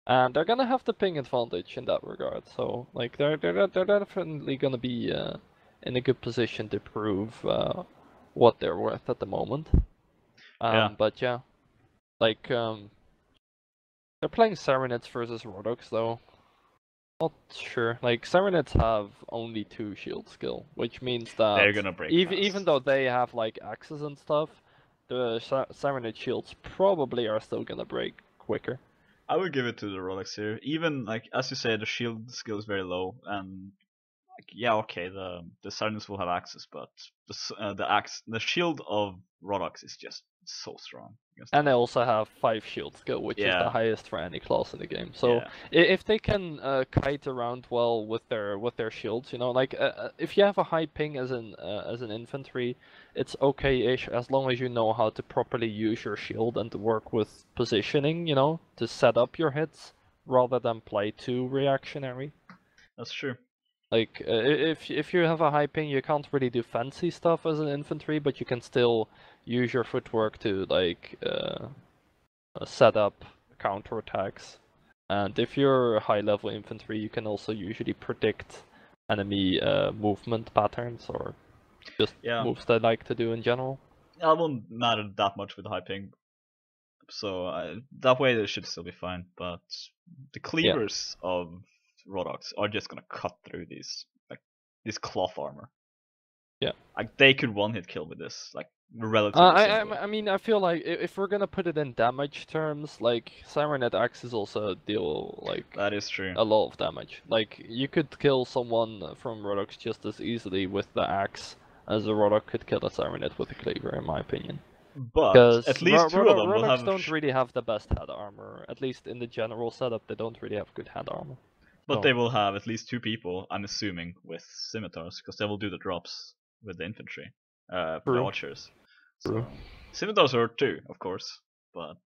And they're gonna have the ping advantage in that regard. So like they're definitely gonna be in a good position to prove what they're worth at the moment. But yeah, like they're playing Serenades versus Rodox though. Not sure. Like Serenades have only 2 shield skill, which means that they're gonna break even though they have like axes and stuff, the Serenade shields probably are still gonna break quicker. I would give it to the Rolex here. Even like as you say, the shield skill is very low, and like, yeah, okay, the Serenades will have axes, but the shield of Rodox is just so strong. And they also have 5 shield skill, which is the highest for any class in the game. So if they can kite around well with their shields, you know, like if you have a high ping as an infantry, it's okay-ish as long as you know how to properly use your shield and to work with positioning, you know, to set up your hits rather than play too reactionary. That's true. Like if you have a high ping, you can't really do fancy stuff as an infantry, but you can still use your footwork to like set up counterattacks. And if you're high level infantry, you can also usually predict enemy movement patterns or just moves they like to do in general. That won't matter that much with high ping, so that way they should still be fine. But the cleavers of Rodox are just gonna cut through this cloth armor. Yeah. Like they could one-hit kill with this, like relatively simple. I mean, I feel like if we're gonna put it in damage terms, like Sirenet axes also deal like that is true. A lot of damage. Like you could kill someone from Rodox just as easily with the axe as a Rodox could kill a Sirenet with a cleaver, in my opinion. But at least two of them will have. Don't really have the best head armor. At least in the general setup, they don't really have good head armor. But they will have at least 2 people, I'm assuming, with scimitars, because they will do the drops with the infantry, the archers. So scimitars are 2, of course, but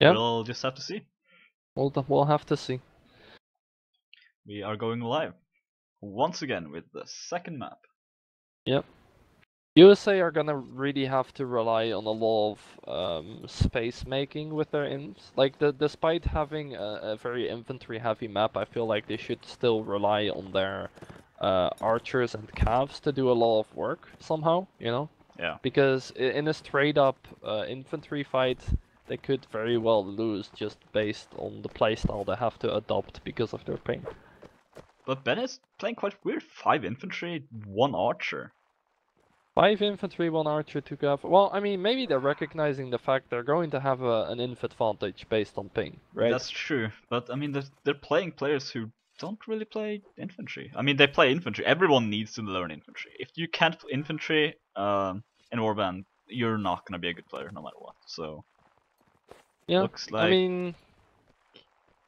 we'll just have to see. We'll have to see. We are going live once again with the second map. Yep. USA are gonna really have to rely on a lot of space making with their imps. Like despite having a very infantry heavy map, I feel like they should still rely on their archers and cavs to do a lot of work somehow, you know? Yeah. Because in a straight up infantry fight, they could very well lose just based on the playstyle they have to adopt because of their ping. But Ben is playing quite weird. 5 infantry, 1 archer. 5 infantry, 1 archer, 2 cav. Well, I mean, maybe they're recognizing the fact they're going to have an inf advantage based on ping, right? That's true, but I mean, they're playing players who don't really play infantry. I mean, they play infantry. Everyone needs to learn infantry. If you can't play infantry in Warband, you're not gonna be a good player no matter what. So yeah, looks like I mean,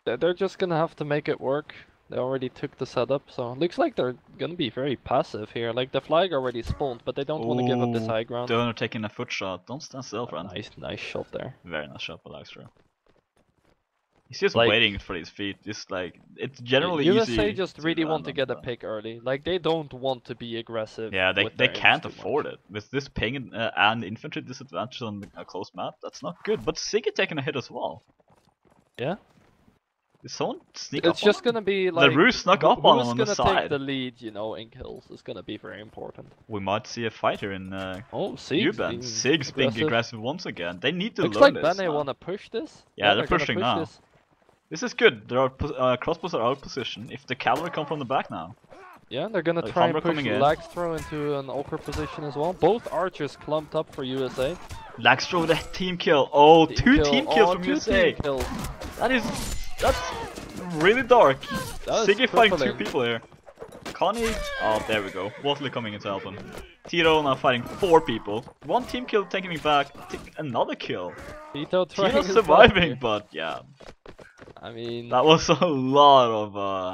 they're just gonna have to make it work. They already took the setup, so it looks like they're gonna be very passive here. Like the flag already spawned, but they don't want to give up this high ground. Donor taking a foot shot. Don't stand still, friend. Nice shot there. Very nice shot by Laxtra. He's just Like, waiting for his feet. Just like it's generally USA easy. just really want to get a pick early. Like they don't want to be aggressive. Yeah, they can't afford much. it with this ping and infantry disadvantage on a close map. That's not good. But Siggy taking a hit as well. Yeah. Did someone sneak up? It's just gonna be like the Ruse snuck up on him on the who's gonna take side. the lead, you know, in kills is gonna be very important. We might see a fighter in Sig's Sig's being aggressive once again. They need to Looks learn like this. Bene wanna push this. Yeah, they're pushing push now. This. This is good. There are crossbows are out of position. If the cavalry come from the back now. Yeah, they're gonna try and push Lagstro into an awkward position as well. Both archers clumped up for USA. Lagstro with a team kill. Oh, two team kills from USA. Team kills. That's really dark. That Siggy fighting 2 people here. Connie, oh there we go. Watley coming in to help him. Tito now fighting 4 people. 1 team kill taking me back. Another kill. Tito surviving, but yeah. I mean, that was a lot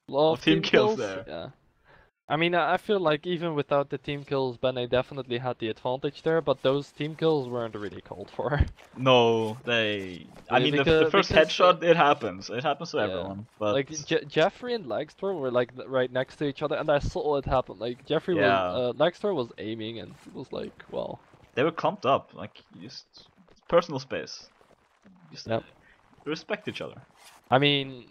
of team kills there. Yeah. I mean, I feel like even without the team kills, Bene definitely had the advantage there, but those team kills weren't really called for. No, I mean, the first headshot, it happens. It happens to everyone. But like Jeffrey and Lagstro were like right next to each other, and I saw it happen. Like Jeffrey was, Lagstro was aiming, and it was like, well. They were clumped up, like just personal space. Just respect each other. I mean,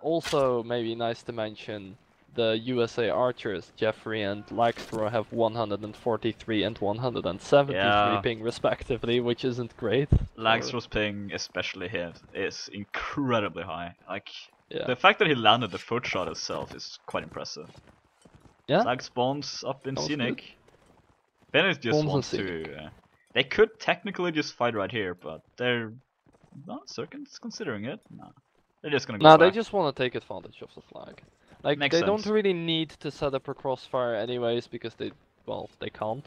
also maybe nice to mention. The USA archers, Jeffrey and Lagstro, have 143 and 173 ping respectively, which isn't great. Lagstro's ping, especially here, is incredibly high. Like, the fact that he landed the foot shot itself is quite impressive. Yeah. Lag spawns up in Scenic. Bennett just wants to... they could technically just fight right here, but they're not Circum's considering it. No. They're just gonna go back. They just want to take advantage of the flag. Like, Makes they sense. don't really need to set up a crossfire anyways, because they can't.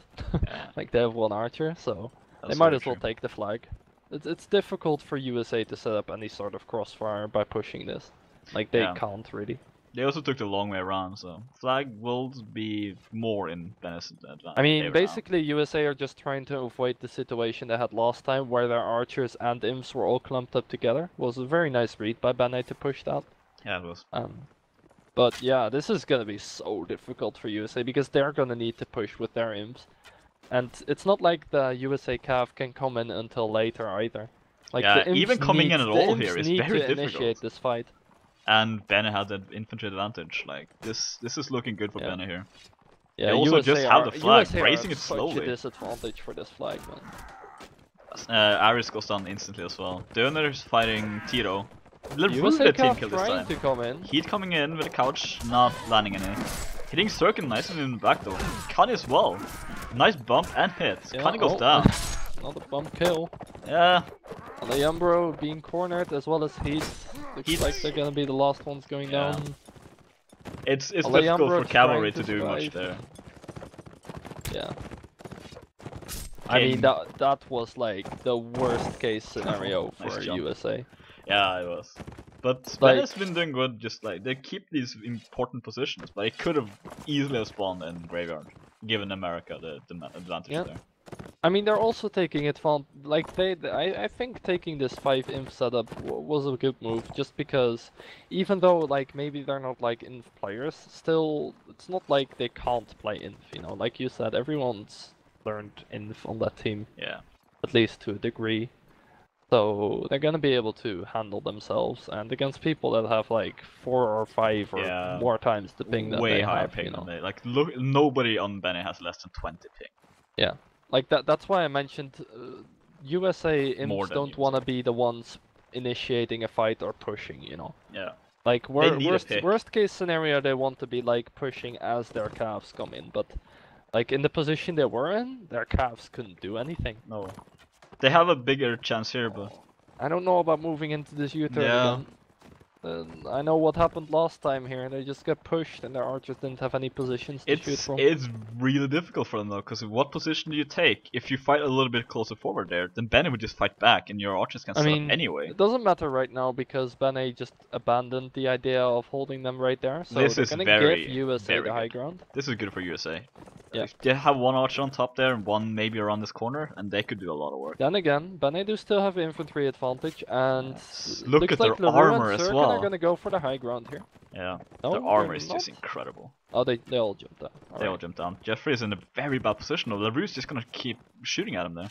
Like, they have 1 archer, so they might as well take the flag. It's difficult for USA to set up any sort of crossfire by pushing this. Like, they can't really. They also took the long way around, so flag will be more in Bene's advantage. I mean, basically USA are just trying to avoid the situation they had last time, where their archers and imps were all clumped up together. It was a very nice read by Bene to push that. Yeah, it was. But yeah, this is gonna be so difficult for USA, because they're gonna need to push with their imps. And it's not like the USA cav can come in until later either. Like, the imps even coming in at all here is very difficult. Initiate this fight. And Bene had the infantry advantage. Like, this is looking good for Bene here. Yeah, they also just have the flag, raising it slowly. Such a disadvantage for this flag, man. Aris goes down instantly as well. Döner is fighting Tiro. USA team kill this time. to come in. Heat coming in with a couch, not landing any. Hitting Circle nicely in the back though. Kani as well. Nice bump and hit. Kani goes down. Another bump kill. Yeah. Alejandro being cornered as well as Heat. Looks like they're gonna be the last ones going down. It's difficult for cavalry to do much there. Yeah. I mean, that was like the worst case scenario for USA. Yeah, it was. But Bene has been doing good, just like, they keep these important positions, but it could have easily have spawned in Graveyard, given America the advantage there. I mean, they're also taking advantage, like, I think taking this 5 imp setup was a good move, just because, even though, like, maybe they're not, like, inf players, still, it's not like they can't play inf, you know, like you said, everyone's learned inf on that team. Yeah. At least to a degree. So they're gonna be able to handle themselves, and against people that have like 4 or 5 or more times the ping that way they higher have, ping you know. than they like. Look, nobody on Bene has less than 20 ping. Yeah, like that's why I mentioned USA More imps than don't USA. want to be the ones initiating a fight or pushing, you know. Yeah. Like They need a pick. worst case scenario, they want to be like pushing as their calves come in, but like in the position they were in, their calves couldn't do anything. No. They have a bigger chance here, but I don't know about moving into this U-turn yeah. again. I know what happened last time here. They just got pushed and their archers didn't have any positions to shoot from. It's really difficult for them though, because what position do you take? If you fight a little bit closer forward there, then Benny would just fight back, and your archers can I set up mean, anyway. it doesn't matter right now because Bene just abandoned the idea of holding them right there. So This they're is gonna very, give USA very the high good. ground. This is good for USA. Yeah. If they have one archer on top there and one maybe around this corner, and they could do a lot of work. Then again, Bene do still have infantry advantage, and Look looks at like their LaRue armor and as Sirkin well. are gonna go for the high ground here. Yeah, No, their armor they're is not. just incredible. Oh, they all jumped down. They all jumped down. Jeffrey is in a very bad position. LaRue's just gonna keep shooting at him there.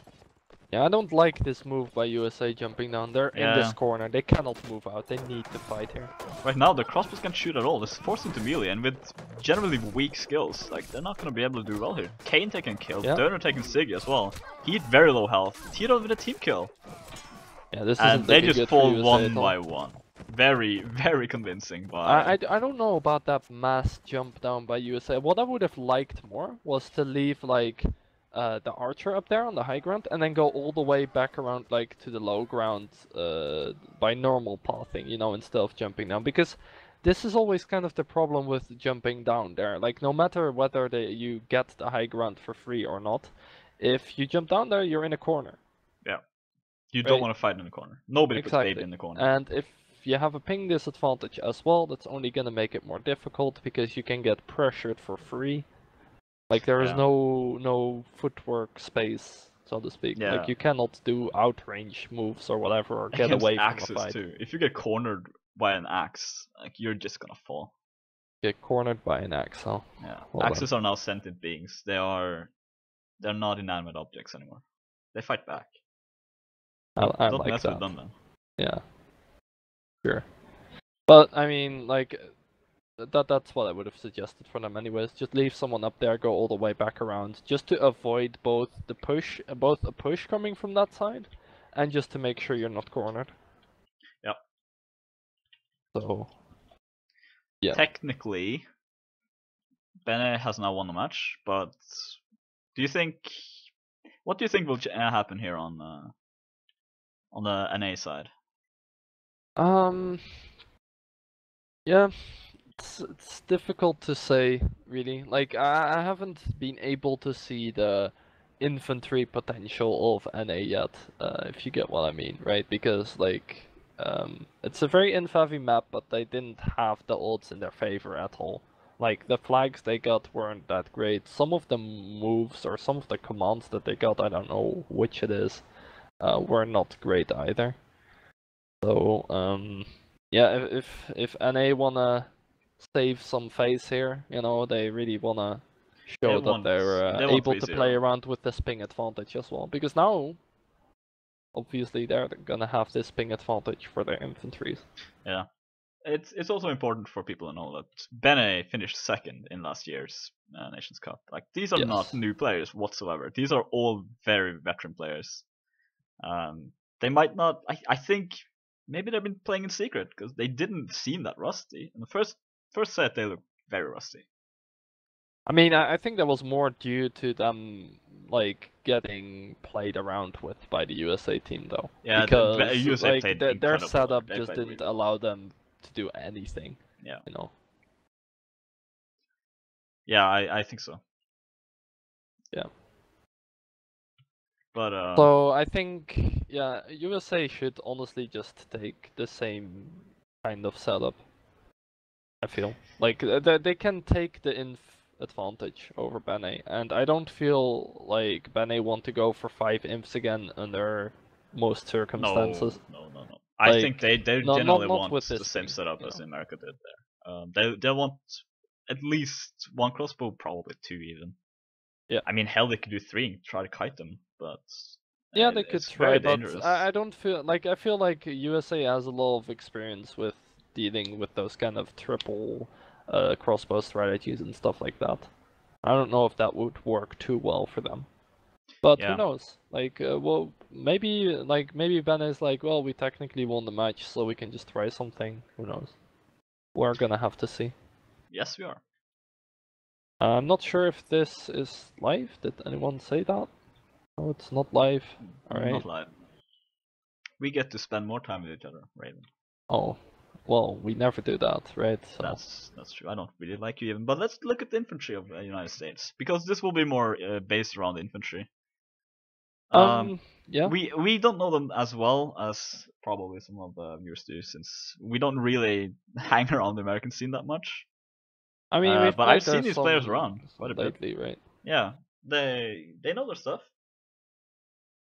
Yeah, I don't like this move by USA jumping down. They're in this corner. They cannot move out. They need to fight here. Right now, the crossbows can't shoot at all. It's forced into melee, and with generally weak skills, like they're not gonna be able to do well here. Kane taking kill, Yeah. Döner taking Siggy as well. He had very low health. Tito with a team kill, Yeah, this and isn't they looking just good for fall USA one at all. by one. Very, very convincing. By I don't know about that mass jump down by USA. What I would have liked more was to leave like the archer up there on the high ground and then go all the way back around like to the low ground by normal pathing, you know, instead of jumping down. Because this is always kind of the problem with jumping down there. Like no matter whether you get the high ground for free or not, if you jump down there, you're in a corner. yeah, you don't want to fight in the corner. Nobody puts baby in the corner. And if you have a ping disadvantage as well, that's only gonna make it more difficult because you can get pressured for free. Like there is no footwork space, so to speak. Yeah. Like you cannot do outrange moves or whatever or get Against away from a axes fight. too. If you get cornered by an axe, like you're just gonna fall. Get cornered by an axe, huh? Yeah. Well Axes are now sentient beings. They're not inanimate objects anymore. They fight back. I Don't like mess that. with them then. Yeah. Sure. But I mean, like that's what I would have suggested for them anyways. Just leave someone up there, go all the way back around, just to avoid both a push coming from that side, and just to make sure you're not cornered. Yep. So, yeah. Technically, Bene has now won the match, but what do you think will happen here on the NA side? Yeah, it's difficult to say really. Like I haven't been able to see the infantry potential of NA yet, if you get what I mean, right? Because like it's a very inf-heavy map, but they didn't have the odds in their favor at all. Like the flags they got weren't that great. Some of the moves or some of the commands that they got, I don't know which it is, were not great either. So yeah, if NA wanna save some face here, you know, they really wanna show that they're able to play around with this ping advantage as well. Because now, obviously, they're gonna have this ping advantage for their infantries. Yeah, it's also important for people to know that Bene finished second in last year's Nations Cup. Like these are not new players whatsoever. These are all very veteran players. They might not. I think. Maybe they've been playing in secret because they didn't seem that rusty. In the first set, they looked very rusty. I mean, I think that was more due to them like getting played around with by the USA team, though. Yeah, because USA like played their setup they just didn't allow them to do anything. Yeah, you know. Yeah, I think so. Yeah. But so I think USA should honestly just take the same kind of setup. I feel like they can take the inf advantage over Bene, and I don't feel like Bene want to go for 5 imps again under most circumstances. No. I think they generally want with the same setup as America did there. They want at least 1 crossbow, probably 2 even. Yeah. I mean, hell, they could do 3 and try to kite them, but yeah, they could try, but I don't feel like I feel like USA has a lot of experience with dealing with those kind of triple crossbow strategies and stuff like that. I don't know if that would work too well for them, but who knows? Like, well, maybe Ben is like, well, we technically won the match, so we can just try something. Who knows? We're gonna have to see. Yes, we are. I'm not sure if this is live. Did anyone say that? No, it's not live. Alright. Not live. We get to spend more time with each other, Raven. Oh, well, we never do that, right? So. That's true. I don't really like you even. But let's look at the infantry of the United States, because this will be more based around the infantry. Yeah. We don't know them as well as probably some of the viewers do, since we don't really hang around the American scene that much. I mean, we've but played I've seen these players around quite a bit lately, right? Yeah, they know their stuff.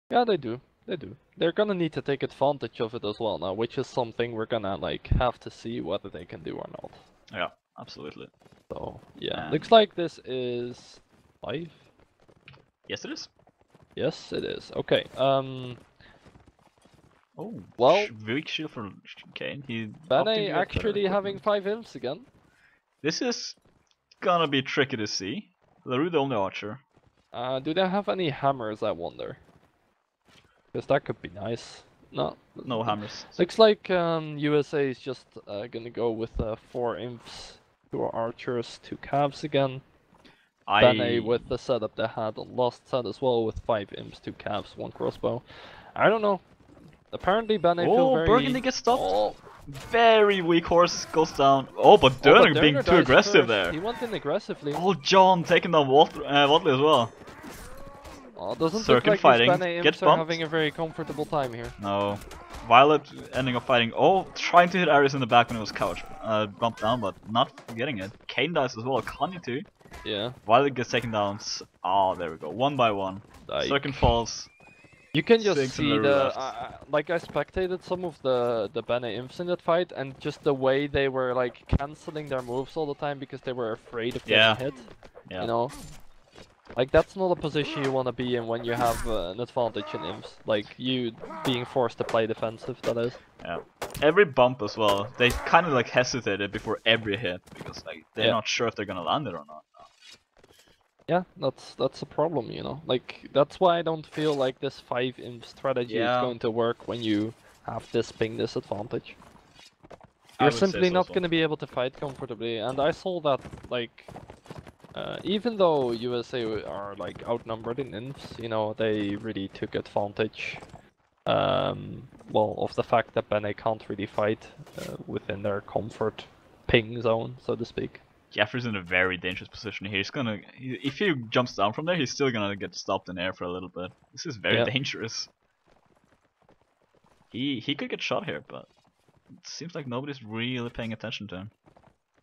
Yeah, they do. They do. They're gonna need to take advantage of it as well now, which is something we're gonna like have to see whether they can do or not. Yeah, absolutely. So yeah, And looks like this is live. yes, it is. Yes, it is. Okay. Oh, well, weak shield for Kane. He Bene actually having 5 imps again. This is gonna be tricky to see. LaRue the only archer. Do they have any hammers, I wonder? Because that could be nice. No. No hammers. Looks like USA is just gonna go with 4 imps, 2 archers, 2 cavs again. Bene with the setup they had on last set as well, with 5 imps, 2 cavs, 1 crossbow. I don't know. Apparently Bene feel very... Burgundy gets stopped. Oh. Very weak horse goes down. Oh, but Döner being too aggressive there. He went in aggressively. Oh, John taking down Watley as well. Oh, doesn't look like fighting. Bene imps are having a very comfortable time here. No. Violet ending up fighting. Oh, trying to hit Ares in the back when it was couch. Bumped down, but not getting it. Kane dies as well. Kanye too. Yeah. Violet gets taken down. Oh, there we go. 1 by 1. Circle falls. You can just see the like I spectated some of the Bene imps in that fight, and just the way they were like cancelling their moves all the time because they were afraid of getting hit. Yeah. You know, like that's not a position you want to be in when you have an advantage in imps. Like you being forced to play defensive, that is. Yeah. Every bump as well. They kind of like hesitated before every hit because like they're not sure if they're gonna land it or not. Yeah, that's a problem, you know. Like that's why I don't feel like this 5 imp strategy is going to work when you have this ping disadvantage. You're simply not going to be able to fight comfortably, and I saw that like even though USA are like outnumbered in imps, you know, they really took advantage well of the fact that Bene can't really fight within their comfort ping zone, so to speak. Jeffrey's in a very dangerous position here. If he jumps down from there, he's still gonna get stopped in air for a little bit. This is very dangerous. He could get shot here, but it seems like nobody's really paying attention to him.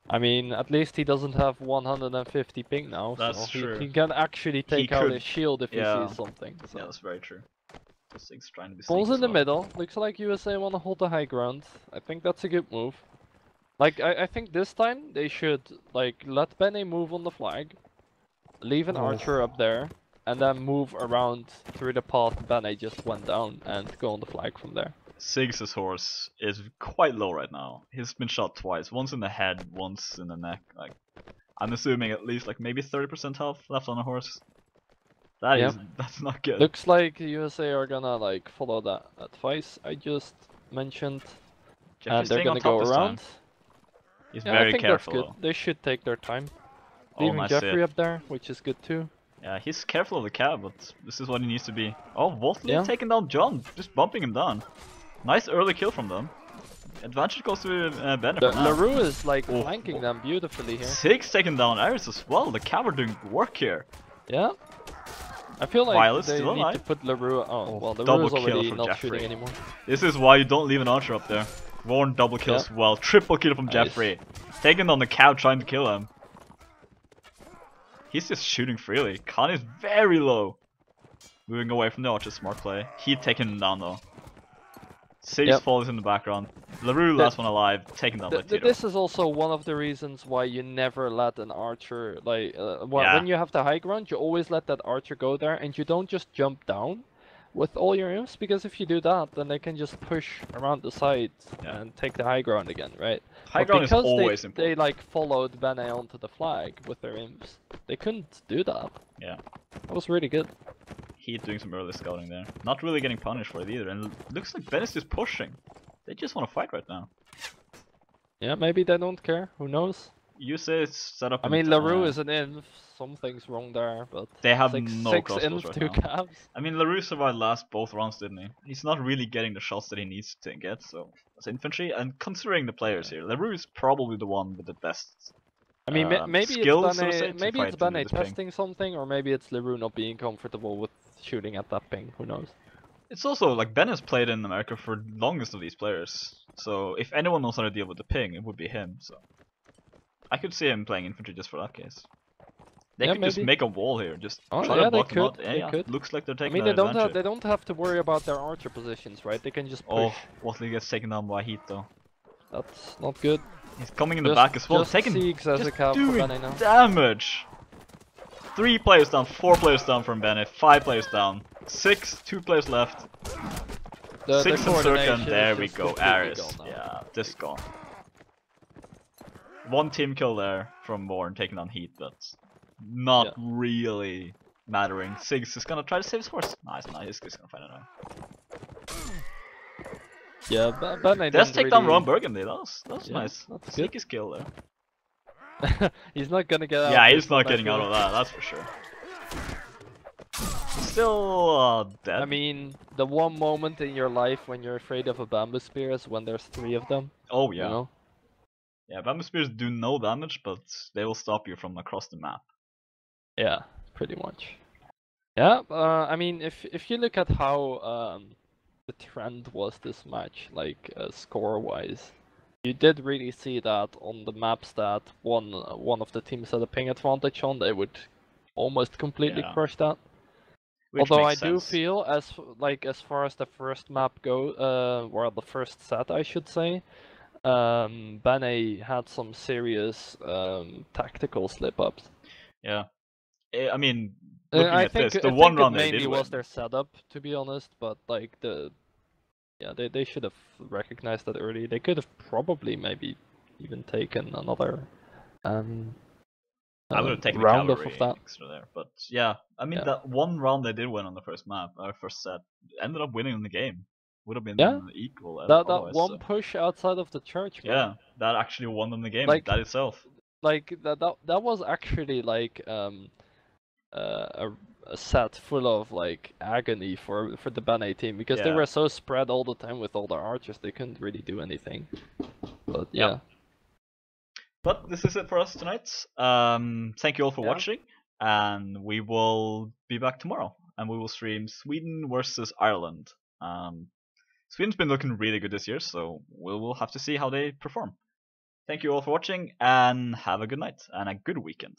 I mean, at least he doesn't have 150 ping now, that's true. He can actually take out his shield if he sees something. So. Yeah, that's very true. This thing's trying to be Falls in the middle. Looks like USA want to hold the high ground. I think that's a good move. Like, I think this time they should, like, let Bene move on the flag, leave an archer up there, and then move around through the path Bene just went down and go on the flag from there. Siggs' horse is quite low right now. He's been shot twice, once in the head, once in the neck. Like, I'm assuming at least like maybe 30% health left on a horse. That's not good. Looks like USA are gonna like follow that advice I just mentioned, and they're gonna go around. He's very careful. That's good. They should take their time. Leaving Jeffrey up there, which is good too. Yeah, he's careful of the cab, but this is what he needs to be. Oh, Wolfley taking down John, just bumping him down. Nice early kill from them. Advantage goes to Bene. LaRue is like flanking them beautifully here. Siggs taking down Ares as well. The cab are doing work here. Yeah. I feel like Violet's they still need alive. to put LaRue. Oh, well, LaRue is already not shooting anymore. This is why you don't leave an archer up there. Warren double kills well. Triple kill from Jeffrey. Taking on the cow trying to kill him. He's just shooting freely. Khan is very low. Moving away from the archer, smart play. He taking him down though. Siggs falls in the background. LaRue last one alive, taken down by Tito. This is also one of the reasons why you never let an archer, like, when you have the high ground, you always let that archer go there, and you don't just jump down with all your imps, because if you do that, then they can just push around the sides and take the high ground again, right? High ground is always important. They like followed Bene onto the flag with their imps. They couldn't do that. Yeah. That was really good. Heat doing some early scouting there. Not really getting punished for it either. And it looks like Ben is just pushing. They just want to fight right now. Yeah, maybe they don't care. Who knows? You say it's set up I in mean, LaRue is an inf. Something's wrong there, but they have six no crossbows inf, right 2 now. cabs. I mean, LaRue survived last both rounds, didn't he? He's not really getting the shots that he needs to get, so as infantry. And considering the players here, LaRue is probably the one with the best I mean, maybe it's skills, so to say, Bane. to Maybe it's fight into Bane this ping. testing something, or maybe it's LaRue not being comfortable with shooting at that ping. Who knows? It's also like Ben has played in America for the longest of these players, so if anyone knows how to deal with the ping, it would be him. So I could see him playing infantry just for that case. They Yeah, could just maybe. make a wall here, just Oh try yeah, to they block them out. could. Yeah, They yeah. could. Looks like they're I taking mean, that advantage. they don't have to worry about their archer positions, right? They can just push. Oh, Watley gets taken down by Heat though. That's not good. He's coming in the back as well, Just taking Siegs as a just cap for doing Bane now. damage. 3 players down, 4 players down from Bennett, 5 players down, 6, 2 players left. The 6 and coordination Circan, there is we just go, completely Aris. gone now. Yeah, just gone. 1 team kill there from Warren taking on Heat, but not really mattering. Siggs is gonna try to save his horse. Nice, he's gonna find it now. Yeah, Bane Let's didn't take down really... Ron Burgundy, that was Yeah, nice. that's good. Sneaky skill there. He's not gonna get out. Yeah, of he's this not one, getting out of that, that's for sure. Still dead. I mean, the one moment in your life when you're afraid of a bamboo spear is when there's 3 of them. Oh yeah. You know? Yeah, bamboo spears do no damage, but they will stop you from across the map. Yeah, pretty much. Yeah, I mean, if you look at how the trend was this match, like score-wise, you did really see that on the maps that one of the teams had a ping advantage on, they would almost completely crush that. Which Although I makes do sense. feel as far as the first map go, well, the first set I should say, Bane had some serious tactical slip-ups. Yeah. I mean, looking I at think this, the I one think round it they mainly did was win. their setup, to be honest. But like they should have recognized that early. They could have probably maybe even taken another I would have taken the round of cavalry that. extra there, but yeah, I mean that one round they did win on the first map, first set, ended up winning the game. Would have been equal That otherwise. one So. push outside of the church, man. Yeah, that actually won them the game. Like that itself. Like that was actually like a set full of like agony for the Bane team because they were so spread all the time with all their archers they couldn't really do anything. But yeah. But this is it for us tonight. Thank you all for watching, and we will be back tomorrow, and we will stream Sweden versus Ireland. Sweden's been looking really good this year, so we'll have to see how they perform. Thank you all for watching, and have a good night and a good weekend.